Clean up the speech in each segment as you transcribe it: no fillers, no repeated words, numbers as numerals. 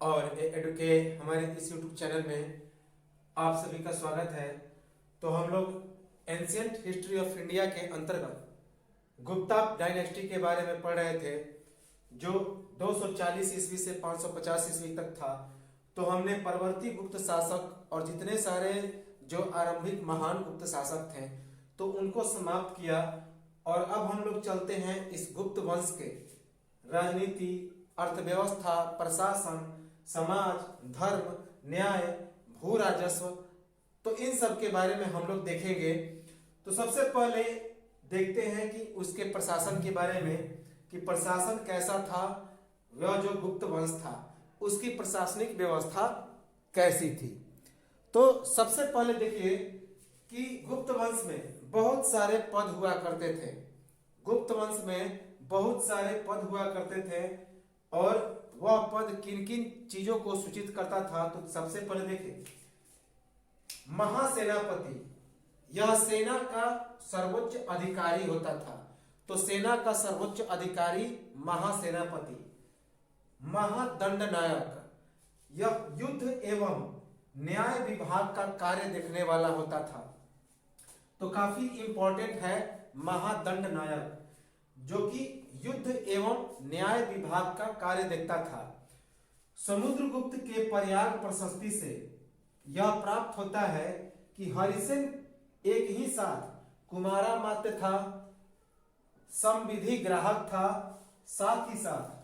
और एडुके हमारे इस यूट्यूब चैनल में आप सभी का स्वागत है। तो हम लोग एंशियंट हिस्ट्री ऑफ इंडिया के अंतर्गत गुप्ता डायनेस्टी के बारे में पढ़ रहे थे, जो 240 ईस्वी से 550 ईस्वी तक था। तो हमने परवर्ती गुप्त शासक और जितने सारे जो आरंभिक महान गुप्त शासक थे तो उनको समाप्त किया, और अब हम लोग चलते हैं इस गुप्त वंश के राजनीति, अर्थव्यवस्था, प्रशासन, समाज, धर्म, न्याय, भू राजस्व, तो इन सब के बारे में हम लोग देखेंगे। तो सबसे पहले देखते हैं कि उसके प्रशासन के बारे में कि प्रशासन कैसा था। वह जो गुप्त वंश था उसकी प्रशासनिक व्यवस्था कैसी थी। तो सबसे पहले देखिए कि गुप्त वंश में बहुत सारे पद हुआ करते थे। गुप्त वंश में बहुत सारे पद हुआ करते थे और वह पद किन किन चीजों को सूचित करता था। तो सबसे पहले देखिए, महासेनापति, यह सेना का सर्वोच्च अधिकारी होता था। तो सेना का सर्वोच्च अधिकारी महासेनापति। महादंडनायक, यह युद्ध एवं न्याय विभाग का कार्य देखने वाला होता था। तो काफी इंपॉर्टेंट है महादंडनायक, जो कि युद्ध एवं न्याय विभाग का कार्य देखता था। समुद्रगुप्त के प्रयाग प्रशस्ति से यह प्राप्त होता है कि हरिसेन एक ही साथ कुमारा मात्य था, संविधि ग्राहक था, साथ ही साथ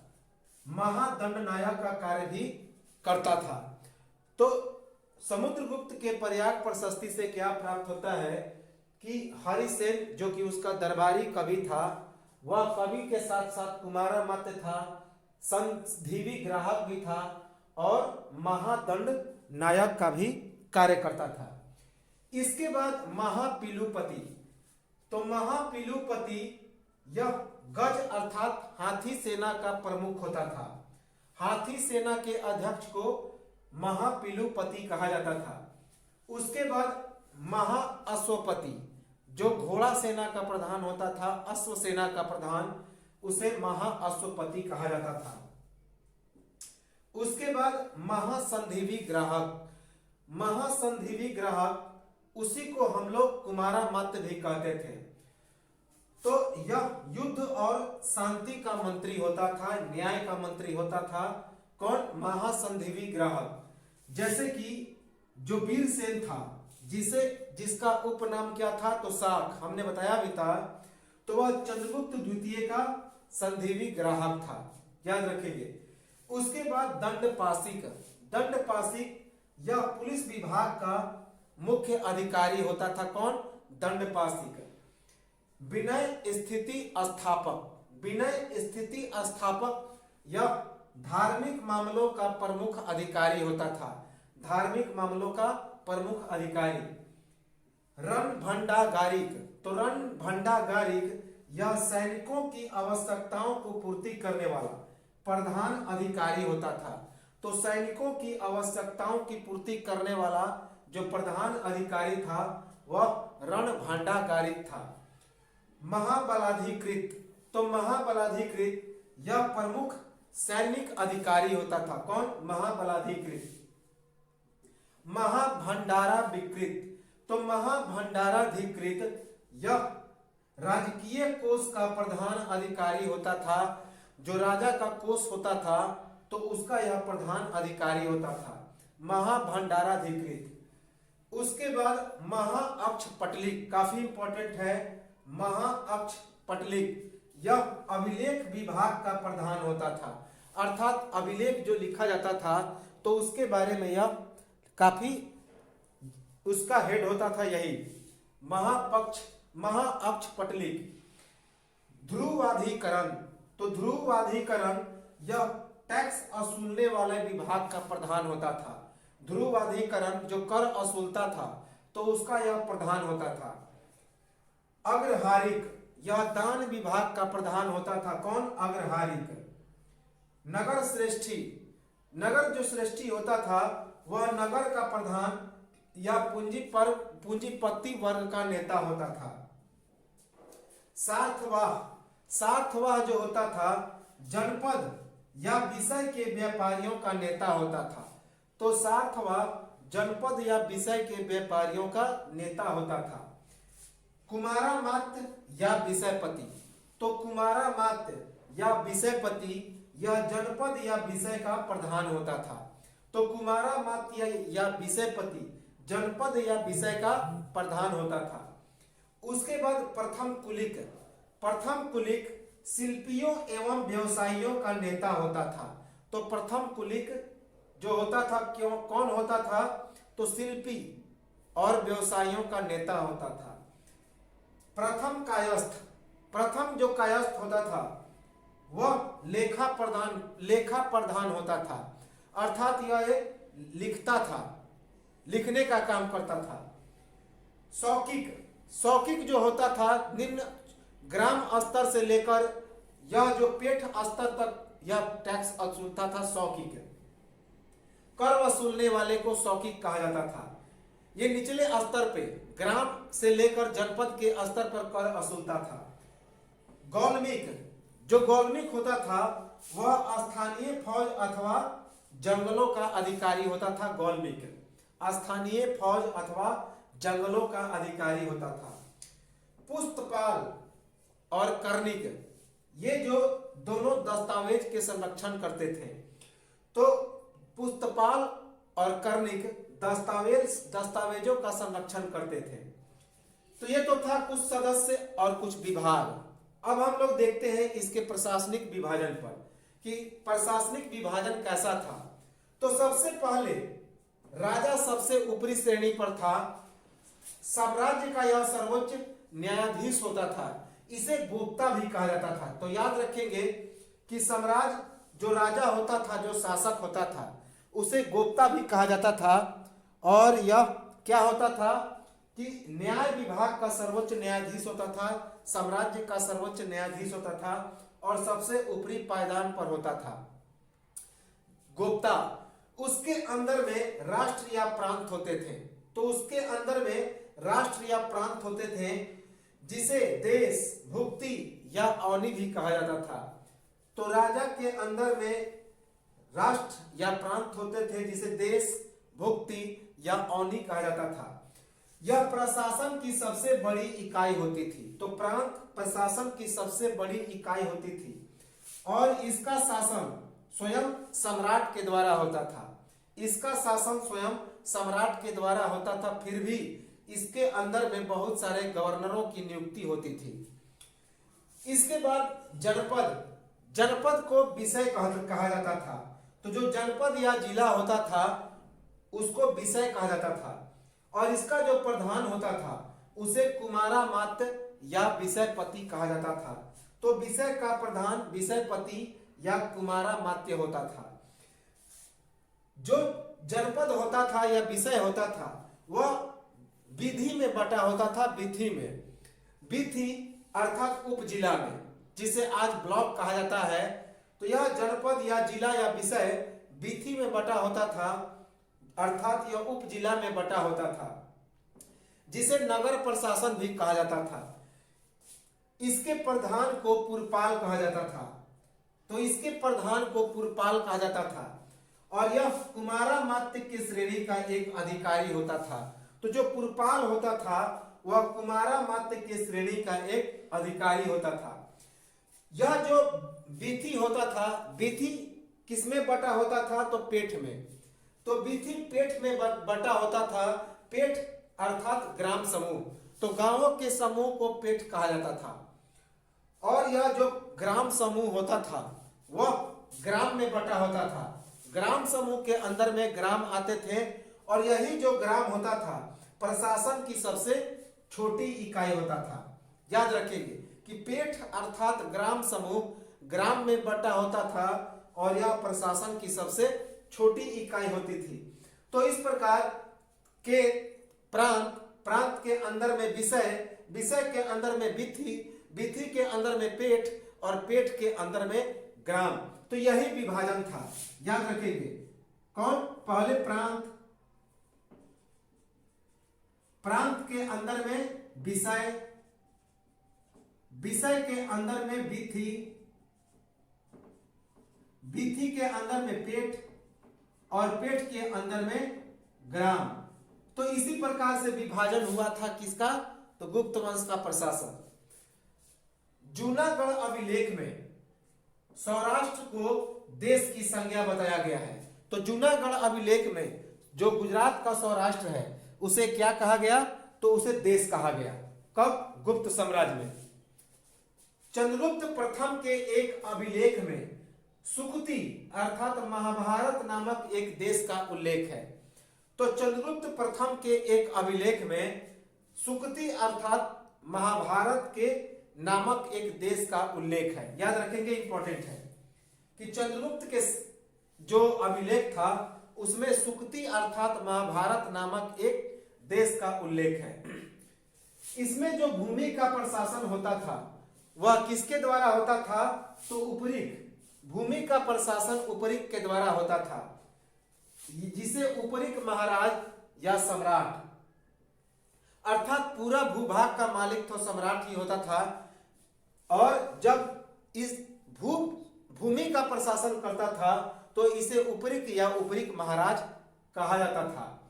महादंडनायक का कार्य भी करता था। तो समुद्रगुप्त के प्रयाग प्रशस्ति से क्या प्राप्त होता है कि हरिसेन जो कि उसका दरबारी कवि था, वह कवि के साथ साथ कुमारा मात्य था, संधिवी ग्राहक भी था और महादंड नायक का भी कार्य करता था। इसके बाद महापिलुपति। तो महापिलुपति यह गज अर्थात हाथी सेना का प्रमुख होता था। हाथी सेना के अध्यक्ष को महापिलुपति कहा जाता था। उसके बाद महाअश्वपति, जो घोड़ा सेना का प्रधान होता था, अश्व सेना का प्रधान, उसे महाअश्वपति कहा जाता था। उसके बाद महासंधिवी ग्राहक। महासंधिवी ग्राहक, उसी को हम लोग कुमारा मात्य भी कहते थे। तो यह युद्ध और शांति का मंत्री होता था, न्याय का मंत्री होता था। कौन? महासंधिवी ग्राहक। जैसे कि जो वीरसेन था, जिसका उपनाम क्या था? तो शाक, हमने बताया भी था। तो वह चंद्रगुप्त द्वितीय का संधिवी ग्राहक था, याद रखेंगे। उसके बाद दंडपाशिक। दंडपाशिक यह पुलिस विभाग का मुख्य अधिकारी होता था। कौन? दंडपाशिक। विनय स्थिति स्थापक। विनय स्थिति स्थापक यह धार्मिक मामलों का प्रमुख अधिकारी होता था। धार्मिक मामलों का प्रमुख अधिकारी। रणभंडागारिक। तो रणभंडागारिक यह सैनिकों की आवश्यकताओं को पूर्ति करने वाला प्रधान अधिकारी होता था। तो सैनिकों की आवश्यकताओं की पूर्ति करने वाला जो प्रधान अधिकारी था वह रणभंडागारिक था। महाबलाधिकृत। तो महाबलाधिकृत यह प्रमुख सैनिक अधिकारी होता था। कौन? महाबलाधिकृत। महाभंडारा विकृत। तो महाभंडाराधिकृत यह राजकीय कोष का प्रधान अधिकारी होता था। जो राजा का कोष होता था तो उसका यह प्रधान अधिकारी होता था, महाभंडाराधिकृत। उसके बाद महाअक्षपटलिक, काफी इंपॉर्टेंट है। महाअक्षपटलिक यह अभिलेख विभाग का प्रधान होता था, अर्थात अभिलेख जो लिखा जाता था तो उसके बारे में यह काफी उसका हेड होता था, यही महाअक्षपटलिक। ध्रुवाधिकरण। तो ध्रुवाधिकरण यह टैक्स वसूलने वाले विभाग का प्रधान होता था। ध्रुवाधिकरण जो कर वसूलता था तो उसका यह प्रधान होता था। अग्रहारिक यह दान विभाग का प्रधान होता था। कौन? अग्रहारिक। नगर श्रेष्ठी। नगर जो श्रेष्ठी होता था वह नगर का प्रधान या पूंजीपति वर्ग का नेता होता था। सार्थवाह। सार्थवाह जो होता था जनपद या विषय के व्यापारियों का नेता होता था। तो सार्थवाद जनपद या विषय के व्यापारियों का नेता होता था। कुमारामात्य या विषयपति, तो कुमारामात्य या विषयपति यह जनपद या विषय का प्रधान होता था। तो कुमारामात्य या विषयपति जनपद या विषय का प्रधान होता था। उसके बाद प्रथम कुलिक, प्रथम कुलिक शिल्पियों एवं व्यवसायियों का नेता होता था। तो प्रथम कुलिक जो होता था क्यों कौन होता था, तो शिल्पी और व्यवसायियों का नेता होता था। प्रथम कायस्थ, प्रथम जो कायस्थ होता था वह लेखा प्रधान होता था, अर्थात यह लिखता था, लिखने का काम करता था। शौकिक, शौकिक जो होता था निम्न ग्राम स्तर से लेकर यह जो पेठ स्तर तक यह टैक्स वसूलता था। शौकिक कर वसूलने वाले को शौकिक कहा जाता था। ये निचले स्तर पे ग्राम से लेकर जनपद के स्तर पर कर वसूलता था। गौलमिक, जो गौलमिक होता था वह स्थानीय फौज अथवा जंगलों का अधिकारी होता था। गौलमिक स्थानीय फौज अथवा जंगलों का अधिकारी होता था। पुस्तपाल और कर्णिक ये जो दोनों दस्तावेज के संरक्षण करते थे। तो पुस्तपाल और कर्णिक दस्तावेजों का संरक्षण करते थे। तो ये तो था कुछ सदस्य और कुछ विभाग। अब हम लोग देखते हैं इसके प्रशासनिक विभाजन पर कि प्रशासनिक विभाजन कैसा था। तो सबसे पहले राजा सबसे ऊपरी श्रेणी पर था। साम्राज्य का यह सर्वोच्च न्यायाधीश होता था। इसे गोप्ता भी कहा जाता था। तो याद रखेंगे कि साम्राज्य जो राजा होता था, जो शासक होता था, उसे गोप्ता भी कहा जाता था। और यह क्या होता था कि न्याय विभाग का सर्वोच्च न्यायाधीश होता था, साम्राज्य का सर्वोच्च न्यायाधीश होता था और सबसे ऊपरी पायदान पर होता था गोप्ता। उसके अंदर में राष्ट्र या प्रांत होते थे। तो उसके अंदर में राष्ट्र या प्रांत होते थे जिसे देश, भुक्ति या अवनी भी कहा जाता था। तो राजा के अंदर में राष्ट्र या प्रांत होते थे जिसे देश, भुक्ति या अवनी कहा जाता था। यह प्रशासन की सबसे बड़ी इकाई होती थी। तो प्रांत प्रशासन की सबसे बड़ी इकाई होती थी और इसका शासन स्वयं सम्राट के द्वारा होता था। इसका शासन स्वयं सम्राट के द्वारा होता था। फिर भी इसके अंदर में बहुत सारे गवर्नरों की नियुक्ति होती थी। इसके बाद जनपद, जनपद को विषय कहा जाता था। तो जो जनपद या जिला होता था उसको विषय कहा जाता था और इसका जो प्रधान होता था उसे कुमारामात्य या विषयपति कहा जाता था। तो विषय का प्रधान विषयपति या कुमारामात्य होता था। जो जनपद होता था या विषय होता था वह विधि में बटा होता था। विधि में, विधि अर्थात उप जिला में, जिसे आज ब्लॉक कहा जाता है। तो यह जनपद या जिला या विषय विधि में बटा होता था, अर्थात यह उप जिला में बटा होता था, जिसे नगर प्रशासन भी कहा जाता था। इसके प्रधान को पुरपाल कहा जाता था। तो इसके प्रधान को पुरपाल कहा जाता था और यह कुमारामात्य की श्रेणी का एक अधिकारी होता था। तो जो पुरपाल होता था वह कुमारामात्य की श्रेणी का एक अधिकारी होता था। यह जो विधि होता था, विधि किसमें बटा होता था, तो पेठ में। तो विधि पेठ में बटा होता था। पेठ अर्थात ग्राम समूह। तो गांवों के समूह को पेठ कहा जाता था और यह जो ग्राम समूह होता था वह ग्राम में बटा होता था। ग्राम समूह के अंदर में ग्राम आते थे और यही जो ग्राम होता था प्रशासन की सबसे छोटी इकाई होता था। याद रखेंगे कि पेठ अर्थात ग्राम समूह ग्राम में बटा होता था और यह प्रशासन की सबसे छोटी इकाई होती थी। तो इस प्रकार के प्रांत, प्रांत के अंदर में विषय, विषय के अंदर में विधि, विधि के अंदर में पेठ और पेठ के अंदर में ग्राम। तो यही विभाजन था। याद रखेंगे कौन, पहले प्रांत, प्रांत के अंदर में विषय, विषय के अंदर में विधि, वीथी के अंदर में पेट और पेट के अंदर में ग्राम। तो इसी प्रकार से विभाजन हुआ था किसका, तो गुप्त वंश का प्रशासन। जूनागढ़ अभिलेख में सौराष्ट्र को देश की संज्ञा बताया गया है। तो जूनागढ़ अभिलेख में जो गुजरात का सौराष्ट्र है उसे क्या कहा गया, तो उसे देश कहा गया। कब, गुप्त साम्राज्य में। चंद्रगुप्त प्रथम के एक अभिलेख में सुकृति अर्थात महाभारत नामक एक देश का उल्लेख है। तो चंद्रगुप्त प्रथम के एक अभिलेख में सुकृति अर्थात महाभारत के नामक एक देश का उल्लेख है। याद रखेंगे, इंपॉर्टेंट है कि चंद्रगुप्त के जो अभिलेख था उसमें सुकृति अर्थात महाभारत नामक एक देश का उल्लेख है। इसमें जो भूमि का प्रशासन होता था वह किसके द्वारा होता था, तो उपरिक। भूमि का प्रशासन उपरिक के द्वारा होता था, जिसे उपरिक महाराज या सम्राट, अर्थात पूरा भूभाग का मालिक तो सम्राट ही होता था। और जब इस भूमि का प्रशासन करता था तो इसे उपरिक या उपरिक महाराज कहा जाता था।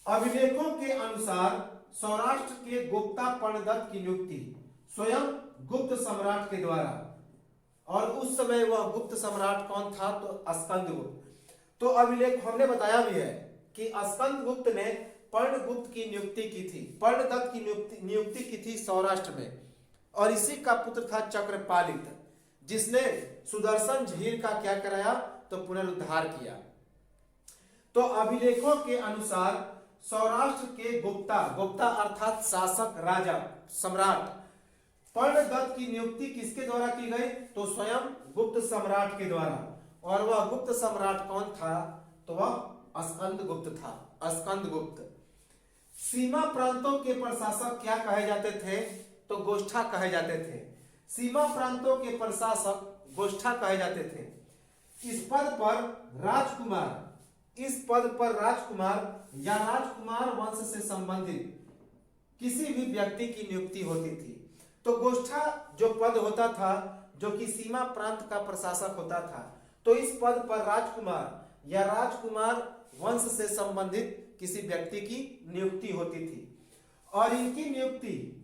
अभिलेखों के अनुसार सौराष्ट्र के गुप्ता पर्णदत्त की नियुक्ति स्वयं गुप्त सम्राट के द्वारा, और उस समय वह गुप्त सम्राट कौन था, तो स्कंदगुप्त। तो अभिलेख हमने बताया भी है कि स्कंदगुप्त ने पर्णगुप्त की नियुक्ति की थी, पर्णदत्त की नियुक्ति की थी सौराष्ट्र में, और इसी का पुत्र था चक्रपालित, जिसने सुदर्शन झील का क्या कराया, तो पुनरुद्धार किया। तो अभिलेखों के अनुसार सौराष्ट्र के गुप्ता अर्थात शासक, राजा, सम्राट पर्णदत्त की नियुक्ति किसके द्वारा की गई, तो स्वयं गुप्त सम्राट के द्वारा। और वह गुप्त सम्राट कौन था, तो वह स्कंदगुप्त था, स्कंदगुप्त। सीमा प्रांतों के प्रशासक क्या कहे जाते थे, तो गोष्ठा कहे जाते थे। सीमा प्रांतों के प्रशासक गोष्ठा कहे जाते थे। इस पद पर राजकुमार या राजकुमार वंश से संबंधित किसी भी व्यक्ति की नियुक्ति होती थी। तो गोष्ठा जो पद होता था, जो कि सीमा प्रांत का प्रशासक होता था, तो इस पद पर राजकुमार या राजकुमार वंश से संबंधित किसी व्यक्ति की नियुक्ति होती थी, और इनकी नियुक्ति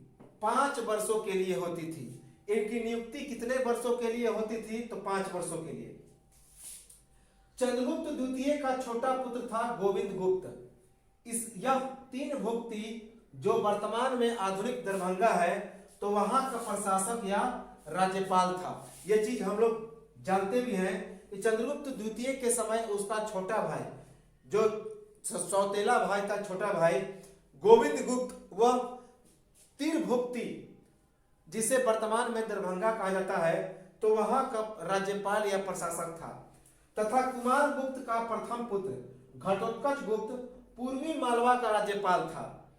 5 वर्षों के लिए होती थी। इनकी नियुक्ति कितने वर्षों के लिए होती थी, तो 5 वर्षों के लिए। चंद्रगुप्त द्वितीय का छोटा पुत्र था गोविंद गुप्त। यह 3 भुक्ति जो वर्तमान में आधुनिक दरभंगा है, तो वहां का प्रशासक या राज्यपाल था। यह चीज हम लोग जानते भी हैं कि चंद्रगुप्त द्वितीय के समय उसका छोटा भाई, जो सौतेला भाई था, छोटा भाई गोविंद गुप्त, वह तीरभुक्ति जिसे वर्तमान में दरभंगा कहा जाता है, तो वहां का राज्यपाल या प्रशासक था। तथा कुमार गुप्त का प्रथम पुत्र घटोत्कच गुप्त पूर्वी मालवा का राज्यपाल था,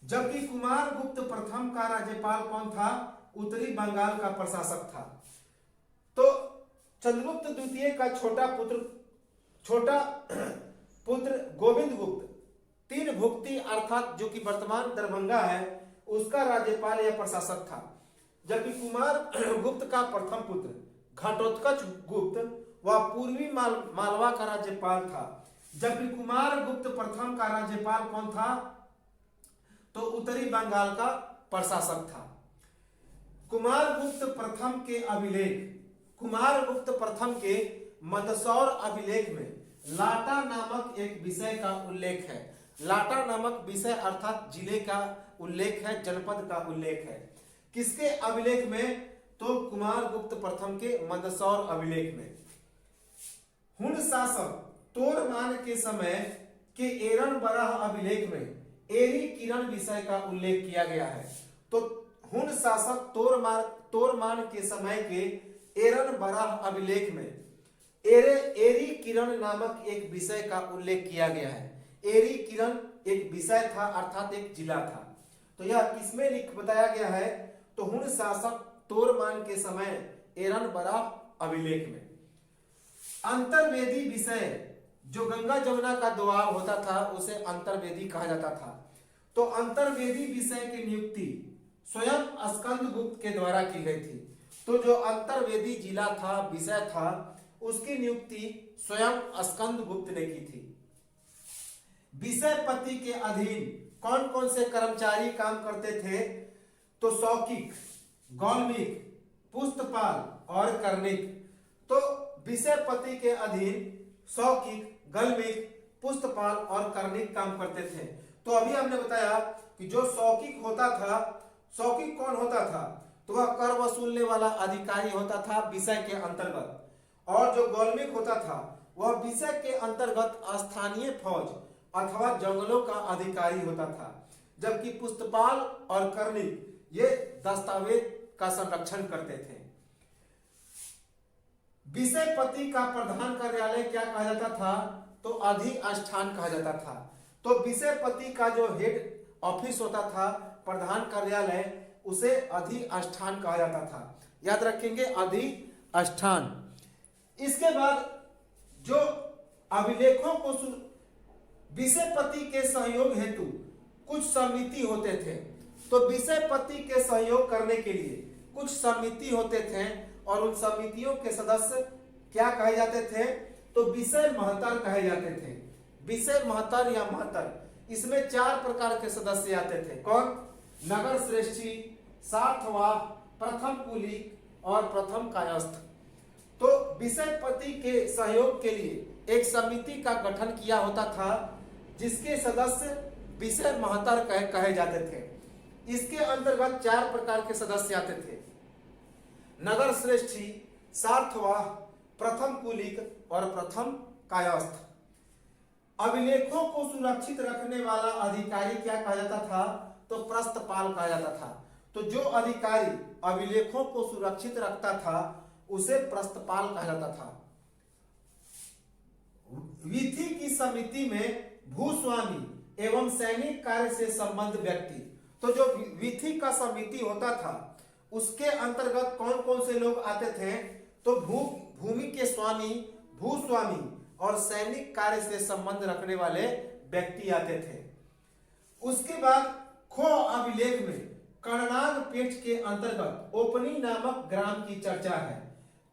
जबकि कुमार गुप्त प्रथम का राज्यपाल कौन था, उत्तरी बंगाल का प्रशासक था। तो चंद्रगुप्त द्वितीय का छोटा पुत्र गोविंद गुप्त तीरभुक्ति अर्थात जो कि वर्तमान दरभंगा है, उसका राज्यपाल या प्रशासक था, जबकि कुमार गुप्त का प्रथम पुत्र घटोत्कच गुप्त वह पूर्वी मालवा का राज्यपाल था, जबकि कुमार गुप्त प्रथम का राज्यपाल कौन था, तो उत्तरी बंगाल का प्रशासक था। कुमार गुप्त प्रथम के मंदसौर अभिलेख में लाटा नामक एक विषय का उल्लेख है। लाटा नामक विषय अर्थात जिले का उल्लेख है, जनपद का उल्लेख है। किसके अभिलेख में, तो कुमार गुप्त प्रथम के मंदसौर अभिलेख में। हुण शासक तोरमान के समय के एरन बराह अभिलेख में एरी किरण विषय का उल्लेख किया गया है। तो हुण शासक तोरमान के समय के एरन बराह अभिलेख में एरी किरण नामक एक विषय का उल्लेख किया गया है। एरी किरण एक विषय था अर्थात एक जिला था। तो यह किसमें बताया गया है, तो हुण शासक तोरमान के समय एरन बराह अभिलेख में। अंतर्वेदी विषय जो गंगा जमुना का दोआब होता था उसे अंतर्वेदी कहा जाता था। तो अंतर्वेदी विषय की नियुक्ति स्वयं स्कंदगुप्त के द्वारा की गई थी। तो जो अंतर्वेदी जिला था, विषय था, उसकी नियुक्ति स्वयं स्कंदगुप्त ने की थी। विषयपति के अधीन कौन कौन से कर्मचारी काम करते थे? तो शौकिक, गौलमिक, पुस्तपाल और कर्णिक। तो विषयपति के अधीन शौकिक, गौलमिक, पुस्तपाल और कर्णिक काम करते थे। तो अभी हमने बताया कि जो शौकिक होता था, शौकिक कौन होता था? तो वह कर वसूलने वाला अधिकारी होता था विषय के अंतर्गत, और जो गौलमिक होता था वह विषय के अंतर्गत स्थानीय फौज अथवा जंगलों का अधिकारी होता था, जबकि पुस्तपाल और कर्णिक ये दस्तावेज का संरक्षण करते थे। विषयपति का प्रधान कार्यालय क्या कहा जाता था? तो अधिष्ठान कहा जाता था। तो विषयपति का जो हेड ऑफिस होता था, प्रधान कार्यालय, उसे अधिष्ठान कहा जाता था। याद रखेंगे, अधिष्ठान। इसके बाद जो अभिलेखों को विषयपति के सहयोग हेतु कुछ समिति होते थे। तो विषयपति के सहयोग करने के लिए कुछ समिति होते थे, और उन समितियों के सदस्य क्या कहे जाते थे? तो विषय महतर कहे जाते थे। विषय महतर या महतर, इसमें 4 प्रकार के सदस्य आते थे। कौन? नगर श्रेष्ठी, सार्थवाह, प्रथम कुलीक और प्रथम कायस्थ। तो विषयपति के सहयोग के लिए एक समिति का गठन किया होता था, जिसके सदस्य विषय महतर कहे जाते थे। इसके अंतर्गत 4 प्रकार के सदस्य आते थे: नगर श्रेष्ठी, सार्थवाह, प्रथम कुलीक और प्रथम कायस्थ। अभिलेखों को सुरक्षित रखने वाला अधिकारी क्या कहा जाता था? तो प्रस्थपाल कहा जाता था। तो जो अधिकारी अभिलेखों को सुरक्षित रखता था उसे प्रस्थपाल कहा जाता था। विधि की समिति में भूस्वामी एवं सैनिक कार्य से संबद्ध व्यक्ति। तो जो विधि का समिति होता था उसके अंतर्गत कौन कौन से लोग आते थे? तो भूमि के स्वामी, भूस्वामी और सैनिक कार्य से संबंध रखने वाले व्यक्ति आते थे। उसके बाद खो अभिलेख में कर्णाग पेठ के अंतर्गत ओपनी नामक ग्राम की चर्चा है।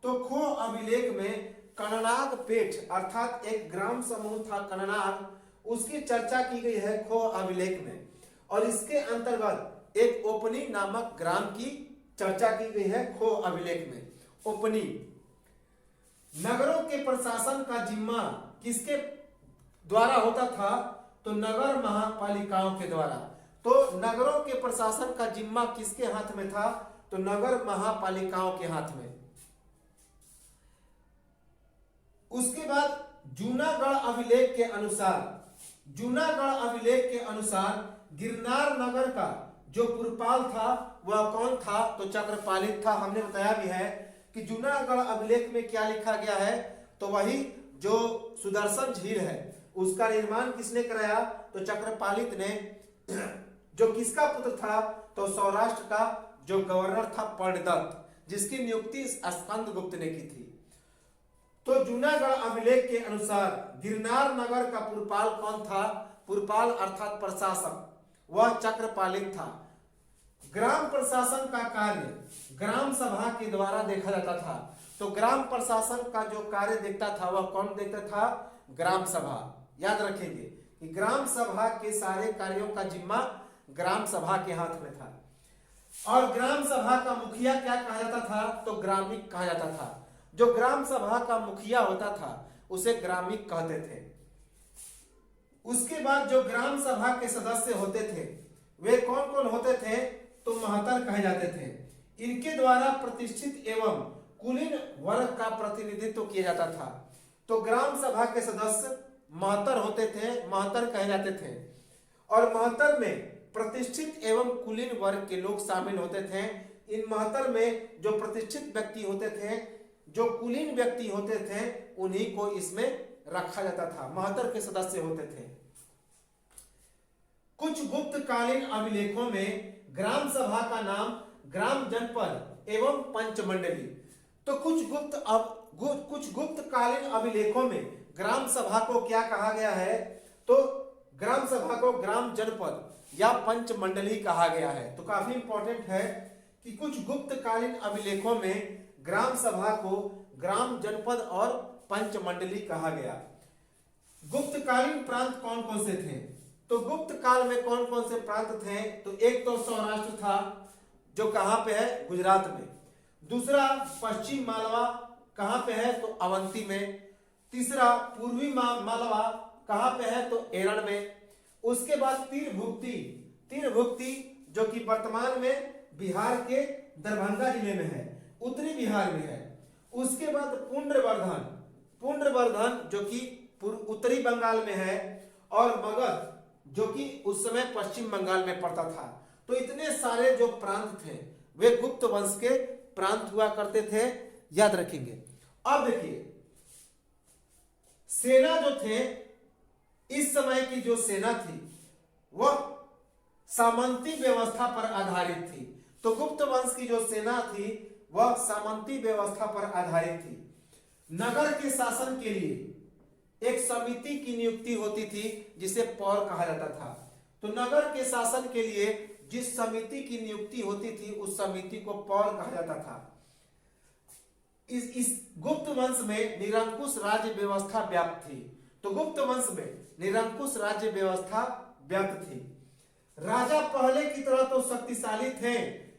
तो खो अभिलेख में कर्णाग पेठ अर्थात एक ग्राम समूह था कर्णाग, उसकी चर्चा की गई है खो अभिलेख में, और इसके अंतर्गत एक ओपनी नामक ग्राम की चर्चा की गई है खो अभिलेख में। ओपनी। नगरों के प्रशासन का जिम्मा किसके द्वारा होता था? तो नगर महापालिकाओं के द्वारा। तो नगरों के प्रशासन का जिम्मा किसके हाथ में था? तो नगर महापालिकाओं के हाथ में। उसके बाद जूनागढ़ अभिलेख के अनुसार, जूनागढ़ अभिलेख के अनुसार गिरनार नगर का जो पुरपाल था वह कौन था? तो चक्रपालित था। हमने बताया भी है कि जूनागढ़ अभिलेख में क्या लिखा गया है? तो वही जो सुदर्शन झील है उसका निर्माण किसने कराया? तो चक्रपालित ने। जो किसका पुत्र था? तो सौराष्ट्र का जो गवर्नर था पर्णदत्त, जिसकी नियुक्ति स्कंदगुप्त ने की थी। तो जूनागढ़ अभिलेख के अनुसार गिरनार नगर का पुरपाल कौन था? पुरपाल अर्थात प्रशासक, वह चक्रपालित था। ग्राम प्रशासन का कार्य ग्राम सभा के द्वारा देखा जाता था। तो ग्राम प्रशासन का जो कार्य देखता था वह कौन देखता था? ग्राम सभा। याद रखेंगे कि ग्राम सभा के सारे कार्यों का जिम्मा ग्राम सभा के हाथ में था। और ग्राम सभा का मुखिया क्या कहा जाता था? तो ग्रामिक कहा जाता था। जो ग्राम सभा का मुखिया होता था उसे ग्रामिक कहते थे। उसके बाद जो ग्राम सभा के सदस्य होते थे वे कौन कौन होते थे? तो महतर कहे जाते थे। इनके द्वारा प्रतिष्ठित एवं कुलीन वर्ग का प्रतिनिधित्व किया जाता था। तो ग्राम सभा के सदस्य महतर होते थे, महतर कहे जाते थे। और महतर में प्रतिष्ठित एवं कुलीन वर्ग के लोग शामिल होते थे। इन महतर में जो प्रतिष्ठित व्यक्ति होते थे, जो कुलीन व्यक्ति होते थे, उन्हीं को इसमें रखा जाता था, महतर के सदस्य होते थे। कुछ गुप्तकालीन अभिलेखों में ग्राम सभा का नाम ग्राम जनपद एवं पंचमंडली। तो कुछ गुप्तकालीन अभिलेखों में ग्राम सभा को क्या कहा गया है? तो ग्राम सभा को ग्राम जनपद या पंचमंडली कहा गया है। तो काफी इंपॉर्टेंट है कि कुछ गुप्तकालीन अभिलेखों में ग्राम सभा को ग्राम, जनपद और पंचमंडली कहा गया। गुप्तकालीन प्रांत कौन कौन से थे? तो गुप्त काल में कौन कौन से प्रांत थे? तो एक तो सौराष्ट्र था, जो कहां पे है? गुजरात में। दूसरा पश्चिम मालवा, कहां पे है? तो अवंती में। तीसरा पूर्वी मालवा, कहां पे है? तो एरण में। उसके बाद तीरभुक्ति जो कि वर्तमान में बिहार के दरभंगा जिले में है, उत्तरी बिहार में है। उसके बाद पुंड्रवर्धन जो कि उत्तरी बंगाल में है, और मगध जो कि उस समय पश्चिम बंगाल में पड़ता था। तो इतने सारे जो प्रांत थे वे गुप्त वंश के प्रांत हुआ करते थे, याद रखेंगे। अब देखिए, सेना जो थे, इस समय की जो सेना थी वह सामंती व्यवस्था पर आधारित थी। तो गुप्त वंश की जो सेना थी वह सामंती व्यवस्था पर आधारित थी। नगर के शासन के लिए एक समिति की नियुक्ति होती थी जिसे पौर कहा जाता था। तो नगर के शासन के लिए जिस समिति की नियुक्ति होती थी उस समिति को पौर कहा जाता था। इस गुप्त वंश में निरंकुश राज्य व्यवस्था व्याप्त थी। तो गुप्त वंश में निरंकुश राज्य व्यवस्था व्याप्त थी। राजा पहले की तरह तो शक्तिशाली थे,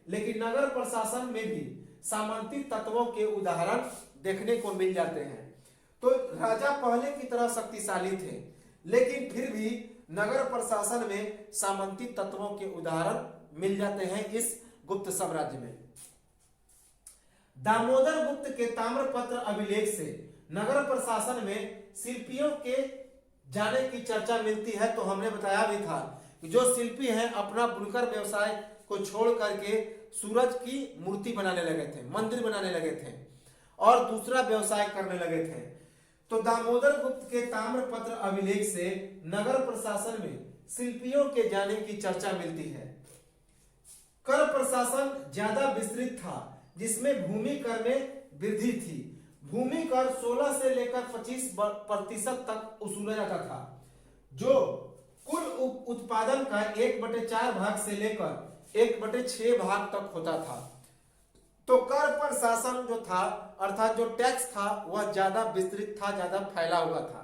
लेकिन नगर प्रशासन में भी सामंती तत्वों के उदाहरण देखने को मिल जाते हैं। तो राजा पहले की तरह शक्तिशाली थे, लेकिन फिर भी नगर प्रशासन में सामंती तत्वों के उदाहरण मिल जाते हैं इस गुप्त साम्राज्य में। दामोदर गुप्त के ताम्रपत्र अभिलेख से नगर प्रशासन में शिल्पियों के जाने की चर्चा मिलती है। तो हमने बताया भी था कि जो शिल्पी हैं अपना बुनकर व्यवसाय को छोड़ करके सूरज की मूर्ति बनाने लगे थे, मंदिर बनाने लगे थे और दूसरा व्यवसाय करने लगे थे। तो दामोदर गुप्त के ताम्रपत्र अभिलेख से नगर प्रशासन में शिल्पियों के जाने की चर्चा मिलती है। कर प्रशासन ज्यादा विस्तृत था, जिसमें भूमि कर में वृद्धि थी। भूमि कर 16 से लेकर 25% तक वसूला जाता था, जो कुल उत्पादन का 1/4 भाग से लेकर 1/6 भाग तक होता था। तो कर प्रशासन जो था, अर्थात जो टैक्स था, वह ज्यादा विस्तृत था, ज्यादा फैला हुआ था।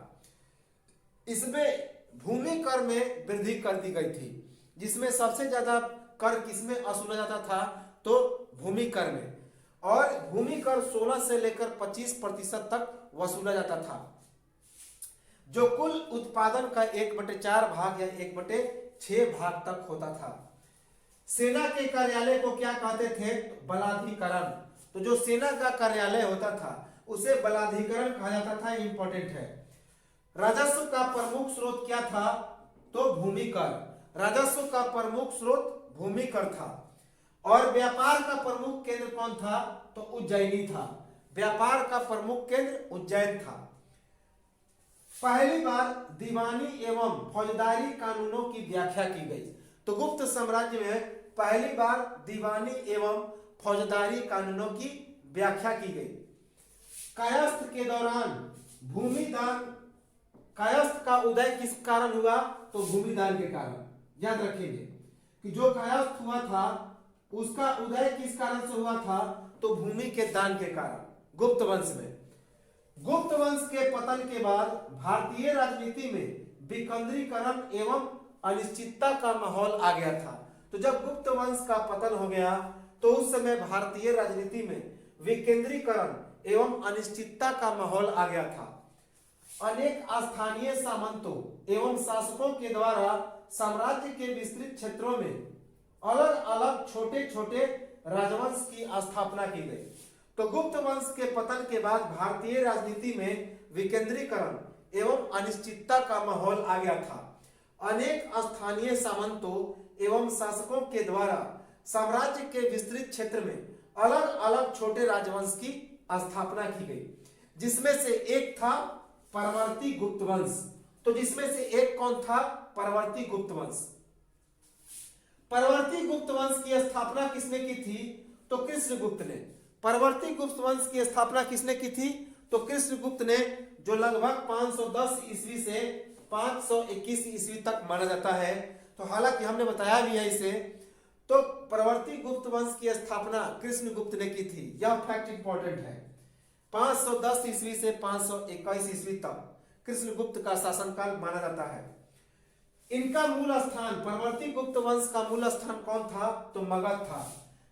इसमें भूमि कर में वृद्धि कर दी गई थी, जिसमें सबसे ज्यादा कर किसमें वसूला जाता था? तो भूमि कर में। और भूमि कर 16 से लेकर 25% तक वसूला जाता था, जो कुल उत्पादन का 1/4 भाग या 1/6 भाग तक होता था। सेना के कार्यालय को क्या कहते थे? बलाधिकरण। तो जो सेना का कार्यालय होता था उसे बलाधिकरण कहा जाता था। इंपॉर्टेंट है। राजस्व का प्रमुख स्रोत क्या था? तो भूमि कर। राजस्व का प्रमुख स्रोत भूमि कर था। और व्यापार का प्रमुख केंद्र कौन था? तो उज्जैनी था। व्यापार का प्रमुख केंद्र उज्जैन था। पहली बार दीवानी एवं फौजदारी कानूनों की व्याख्या की गई। तो गुप्त साम्राज्य में पहली बार दीवानी एवं फौजदारी कानूनों की व्याख्या की गई। कायस्थ के दौरान भूमिदान, कायस्थ का उदय किस कारण हुआ? तो भूमिदान के कारण। याद रखेंगे कि जो कायस्थ हुआ था उसका उदय किस कारण से हुआ था? तो भूमि के दान के कारण। गुप्त वंश में गुप्त वंश के पतन के बाद भारतीय राजनीति में विकेंद्रीकरण एवं अनिश्चितता का माहौल आ गया था। तो जब गुप्त वंश का पतन हो गया तो उस समय भारतीय राजनीति में विकेंद्रीकरण एवं अनिश्चितता का माहौल आ गया था। अनेक स्थानीय सामंतों एवं शासकों के द्वारा साम्राज्य के विस्तृत क्षेत्रों में अलग अलग छोटे छोटे राजवंश की स्थापना की गई। तो गुप्त वंश के पतन के बाद भारतीय राजनीति में विकेंद्रीकरण एवं अनिश्चितता का माहौल आ गया था। अनेक स्थानीय सामंतों एवं शासकों के द्वारा साम्राज्य के विस्तृत क्षेत्र में अलग अलग छोटे राजवंश की स्थापना की गई, जिसमें से एक था परवर्ती गुप्त वंश। तो जिसमें से एक कौन था? परवर्ती गुप्त वंश। परवर्ती गुप्त वंश की स्थापना किसने की थी? तो कृष्णगुप्त ने। परवर्ती गुप्त वंश की स्थापना किसने की थी? तो कृष्णगुप्त ने, जो लगभग 510 ईस्वी से 521 ईस्वी तक माना जाता है। तो हालांकि हमने बताया भी है इसे। तो परवर्ती गुप्त वंश की स्थापना कृष्णगुप्त ने की थी, यह फैक्ट इंपॉर्टेंट है। 510 ईस्वी से 521 ईस्वी तक कृष्णगुप्त का शासनकाल माना जाता है। इनका मूल स्थान, परवर्ती गुप्त वंश का मूल स्थान कौन था? तो मगध था।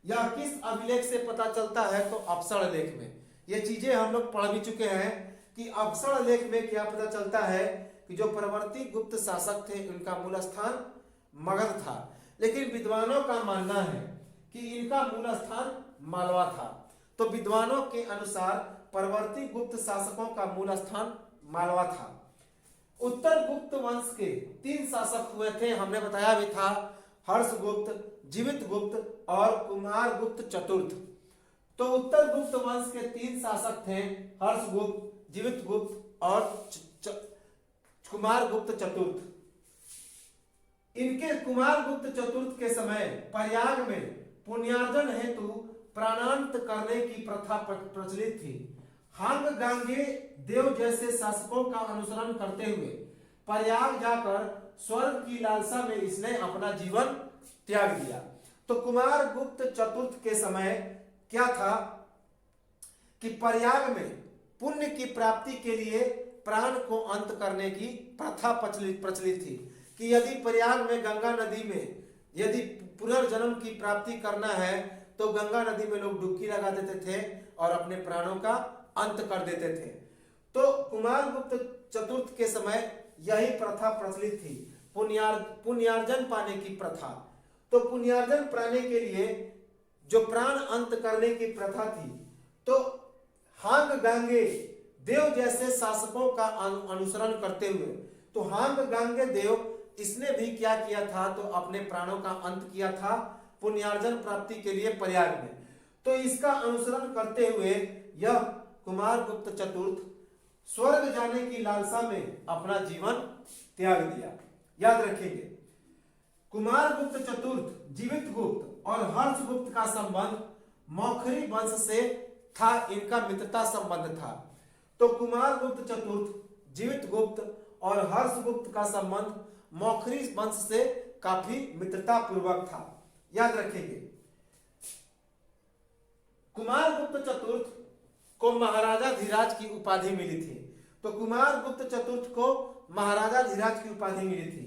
यह किस अभिलेख से पता चलता है? तो अप्सर लेख में। ये चीजें हम लोग पढ़ भी चुके हैं कि अप्सर लेख में क्या पता चलता है कि जो परवर्ती गुप्त शासक थे उनका मूल स्थान मगध था, लेकिन विद्वानों का मानना है कि इनका मूल स्थान मालवा था। तो विद्वानों के अनुसार परवर्ती गुप्त शासकों का मूल स्थान मालवा था। उत्तर गुप्त वंश के 3 शासक हुए थे, हमने बताया भी था, हर्षगुप्त, जीवितगुप्त और कुमारगुप्त चतुर्थ। तो उत्तर गुप्त वंश के 3 शासक थे, हर्षगुप्त, जीवितगुप्त और कुमारगुप्त चतुर्थ। इनके कुमारगुप्त चतुर्थ के समय प्रयाग में पुण्यार्जन हेतु प्राणांत करने की प्रथा प्रचलित थी। हांग गांगे देव जैसे शासकों का अनुसरण करते हुए प्रयाग जाकर स्वर्ग की लालसा में इसने अपना जीवन त्याग दिया। तो कुमारगुप्त चतुर्थ के समय क्या था कि प्रयाग में पुण्य की प्राप्ति के लिए प्राण को अंत करने की प्रथा प्रचलित थी कि यदि प्रयाग में गंगा नदी में यदि पुनर्जन्म की प्राप्ति करना है तो गंगा नदी में लोग डुबकी लगा देते थे और अपने प्राणों का अंत कर देते थे। तो कुमारगुप्त चतुर्थ के समय यही प्रथा प्रचलित थी, पुण्यार्जन पाने की प्रथा। तो पुण्यार्जन पाने के लिए जो प्राण अंत करने की प्रथा थी, तो हांग गांगे देव जैसे शासकों का अनुसरण करते हुए, तो हांग गांगे देव इसने भी क्या किया था? तो अपने प्राणों का अंत किया था पुण्यार्जन प्राप्ति के लिए प्रयाग में। तो इसका अनुसरण करते हुए यह कुमारगुप्त चतुर्थ स्वर्ग जाने की लालसा में अपना जीवन त्याग दिया। याद रखेंगे, कुमारगुप्त चतुर्थ, जीवितगुप्त और हर्षगुप्त का संबंध मौखरी वंश से था, इनका मित्रता संबंध था। तो कुमारगुप्त चतुर्थ, जीवितगुप्त और हर्षगुप्त का संबंध मौखरी वंश से काफी मित्रता पूर्वक था। याद रखेंगे, कुमारगुप्त चतुर्थ को महाराजा धीराज की उपाधि मिली थी। तो कुमारगुप्त चतुर्थ को महाराजा धीराज की उपाधि मिली थी।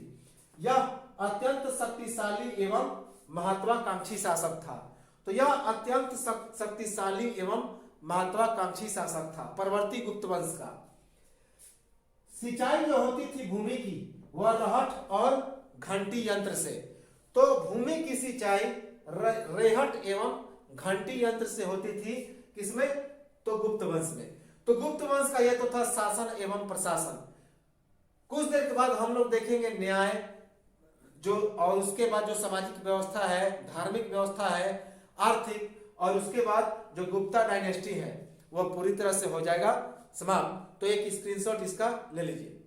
यह अत्यंत शक्तिशाली एवं महत्वाकांक्षी शासक था। तो यह अत्यंत शक्तिशाली एवं महत्वाकांक्षी शासक था परवर्ती गुप्त वंश का। सिंचाई जो होती थी भूमि की, वह रहट और घंटी यंत्र से। तो भूमि की सिंचाई रेहट एवं घंटी यंत्र से होती थी। किसमें? तो गुप्त वंश में। तो गुप्त वंश का यह तो था शासन एवं प्रशासन। कुछ देर के बाद हम लोग देखेंगे न्याय जो, और उसके बाद जो सामाजिक व्यवस्था है, धार्मिक व्यवस्था है, आर्थिक, और उसके बाद जो गुप्ता डायनेस्टी है वह पूरी तरह से हो जाएगा समाप्त। तो एक स्क्रीनशॉट इसका ले लीजिए।